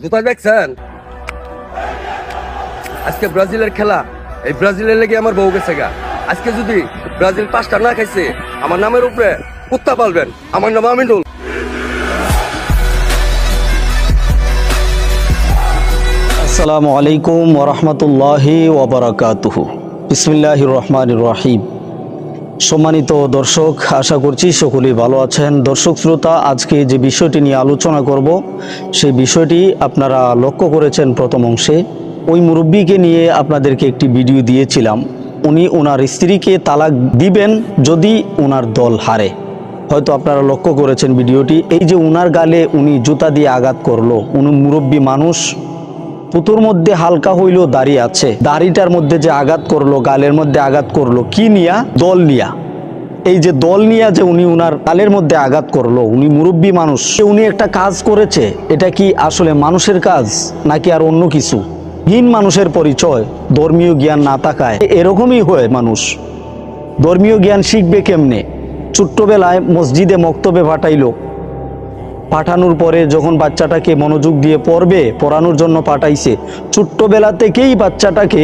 জুতা দেখছেন? আজকে ব্রাজিলের খেলা, এই ব্রাজিলের লেগে আমার বউ গেছে গা। আজকে যদি ব্রাজিল 5টা না খাইছে, আমার নামের উপরে কুত্তা পালবেন। আমার নাম আমিনুল। আসসালামু আলাইকুম ওরহমতুল্লাহি ওবরাকাতুহু। বিসমিল্লাহির রহমানির রহিম। সম্মানিত দর্শক, আশা করছি সকলেই ভালো আছেন। দর্শক শ্রোতা, আজকে যে বিষয়টি নিয়ে আলোচনা করব সেই বিষয়টি আপনারা লক্ষ্য করেছেন প্রথম অংশে। ওই মুরব্বীকে নিয়ে আপনাদেরকে একটি ভিডিও দিয়েছিলাম। উনি ওনার স্ত্রীকে তালাক দিবেন যদি ওনার দল হারে। হয়তো আপনারা লক্ষ্য করেছেন ভিডিওটি। এই যে ওনার গালে উনি জুতা দিয়ে আঘাত করলো, উনি মুরব্বী মানুষ, পুতুর মধ্যে হালকা হইলেও দাড়ি আছে, দাড়িটার মধ্যে যে আঘাত করলো, গালের মধ্যে আঘাত করলো, কি নিয়া? দল নিয়া। এই যে দল নিয়া যে উনি উনার গালের মধ্যে আঘাত করলো, উনি মুরব্বী মানুষ, উনি একটা কাজ করেছে। এটা কি আসলে মানুষের কাজ নাকি আর অন্য কিছু? হীন মানুষের পরিচয় ধর্মীয় জ্ঞান না থাকায় এরকমই হয়। মানুষ ধর্মীয় জ্ঞান শিখবে কেমনে? ছোট্টবেলায় মসজিদে মক্তবে পাঠাইলো, পাঠানোর পরে যখন বাচ্চাটাকে মনোযোগ দিয়ে পড়ানোর জন্য পাঠাইছে, ছোট্টবেলা থেকেই বাচ্চাটাকে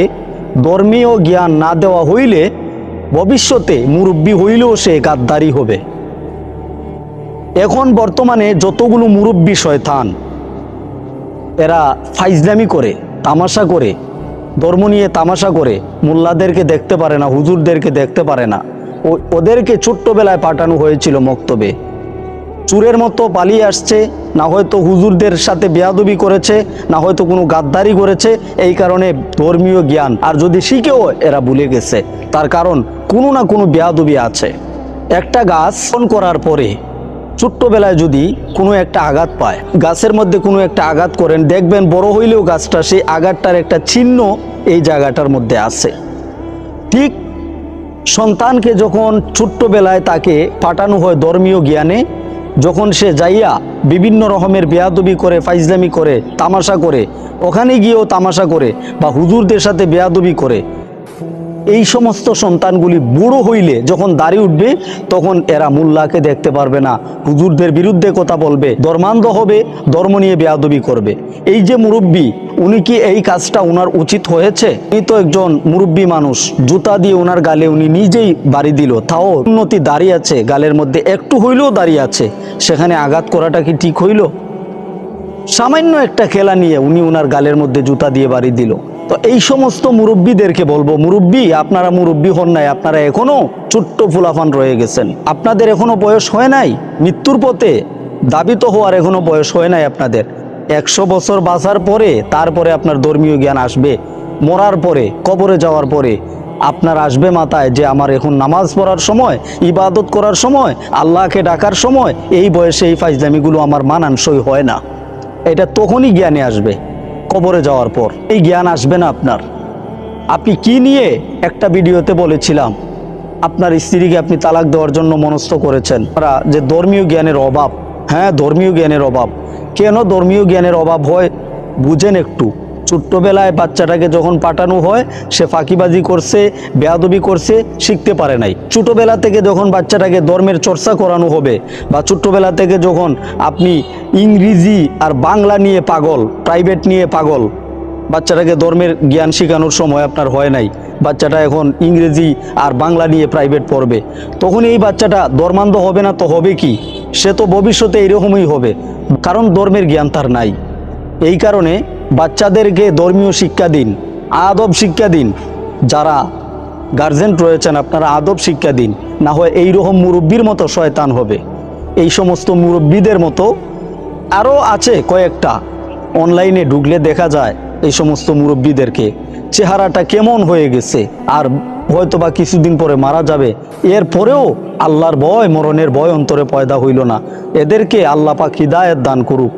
ধর্মীয় জ্ঞান না দেওয়া হইলে ভবিষ্যতে মুরব্বী হইলেও সে গাদ্দারি হবে। এখন বর্তমানে যতগুলো মুরব্বী শয়তান, এরা ফাইজলামি করে, তামাশা করে, ধর্ম নিয়ে তামাশা করে, মোল্লাদেরকে দেখতে পারে না, হুজুরদেরকে দেখতে পারে না। ওদেরকে ছোট্টবেলায় পাঠানো হয়েছিল মক্তবে। চুরের মতো পালিয়ে আসছে, না হয়তো হুজুরদের সাথে বেয়াদবি করেছে, না হয়তো কোনো গাদ্দারি করেছে। এই কারণে ধর্মীয় জ্ঞান আর যদি শিখেও এরা ভুলে গেছে। তার কারণ কোনো না কোনো বেয়াদবি আছে। একটা গাছ করার পরে ছোট্টবেলায় যদি কোনো একটা আঘাত পায়, গাছের মধ্যে কোনো একটা আঘাত করেন, দেখবেন বড় হইলেও গাছটা সেই আঘাতটার একটা চিহ্ন এই জায়গাটার মধ্যে আছে। ঠিক সন্তানকে যখন ছোট্টবেলায় তাকে পাঠানো হয় ধর্মীয় জ্ঞানে, যখন সে যাইয়া বিভিন্ন রকমের বেয়াদবি করে, ফাইজলামি করে, তামাশা করে, ওখানে গিয়েও তামাশা করে বা হুজুরদের সাথে বেয়াদবি করে, এই সমস্ত সন্তানগুলি বুড়ো হইলে যখন দাড়ি উঠবে, তখন এরা মোল্লাকে দেখতে পারবে না, হুজুরদের বিরুদ্ধে কথা বলবে, ধর্মান্ধ হবে, ধর্ম নিয়ে বেয়াদবি করবে। এই যে মুরব্বী, উনি কি এই কাজটা ওনার উচিত হয়েছে? উনি তো একজন মুরব্বী মানুষ, জুতা দিয়ে ওনার গালে উনি নিজেই বাড়ি দিল, তাও উন্নতি দাঁড়িয়ে আছে, গালের মধ্যে একটু হইলেও দাঁড়িয়ে আছে, সেখানে আঘাত করাটা কি ঠিক হইল? সামান্য একটা খেলা নিয়ে উনি ওনার গালের মধ্যে জুতা দিয়ে বাড়ি দিল। তো এই সমস্ত মুরব্বীদেরকে বলবো, মুরব্বী, আপনারা মুরব্বী হন নাই, আপনারা এখনো ছোট্ট ফুলাফান রয়ে গেছেন। আপনাদের এখনো বয়স হয় নাই, মৃত্যুর পথে দাবিত হওয়ার এখনো বয়স হয় নাই আপনাদের। 100 বছর বাঁচার পরে তারপরে আপনার ধর্মীয় জ্ঞান আসবে। মরার পরে, কবরে যাওয়ার পরে আপনার আসবে মাথায় যে আমার এখন নামাজ পড়ার সময়, ইবাদত করার সময়, আল্লাহকে ডাকার সময়, এই বয়সে এই ফাইজলামিগুলো আমার মানানসই হয় না। এটা তখনই জ্ঞানে আসবে, কবরে যাওয়ার পর এই জ্ঞান আসবে না আপনার। আপনি কি নিয়ে একটা ভিডিওতে বলেছিলাম, আপনার স্ত্রীকে আপনি তালাক দেওয়ার জন্য মনস্থ করেছেন যে ধর্মীয় জ্ঞানের অভাব। হ্যাঁ, ধর্মীয় জ্ঞানের অভাব। কেন ধর্মীয় জ্ঞানের অভাব হয় বুঝেন একটু। ছোট্টবেলায় বাচ্চাটাকে যখন পাঠানো হয়, সে ফাঁকিবাজি করছে, বেয়াদবি করছে, শিখতে পারে নাই। ছোটবেলা থেকে যখন বাচ্চাটাকে ধর্মের চর্চা করানো হবে, বা ছোট্টবেলা থেকে যখন আপনি ইংরেজি আর বাংলা নিয়ে পাগল, প্রাইভেট নিয়ে পাগল, বাচ্চাটাকে ধর্মের জ্ঞান শেখানোর সময় আপনার হয় নাই, বাচ্চাটা এখন ইংরেজি আর বাংলা নিয়ে প্রাইভেট পড়বে, তখন এই বাচ্চাটা ধর্মান্ধ হবে না তো হবে কি? সে তো ভবিষ্যতে এরকমই হবে, কারণ ধর্মের জ্ঞান তার নাই। এই কারণে বাচ্চাদেরকে ধর্মীয় শিক্ষা দিন, আদব শিক্ষা দিন। যারা গার্জেন রয়েছেন আপনারা আদব শিক্ষা দিন, না হয় এইরকম মুরব্বীর মতো শয়তান হবে। এই সমস্ত মুরব্বীদের মতো আরও আছে কয়েকটা, অনলাইনে ঢুকলে দেখা যায় এই সমস্ত মুরব্বীদেরকে, চেহারাটা কেমন হয়ে গেছে, আর হয়তো বা কিছুদিন পরে মারা যাবে, এরপরেও আল্লাহর ভয়, মরণের ভয় অন্তরে পয়দা হইল না। এদেরকে আল্লাহ পাক হিদায়াত দান করুক,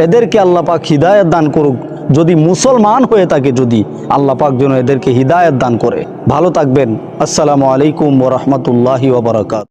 এদেরকে আল্লাহ পাক হিদায়াত দান করুক। যদি মুসলমান হয়ে থাকে, যদি আল্লাহ পাক যেন এদেরকে হিদায়াত দান করে। ভালো থাকবেন। আসসালামু আলাইকুম ওয়া রাহমাতুল্লাহি ওয়া বারাকাতুহু।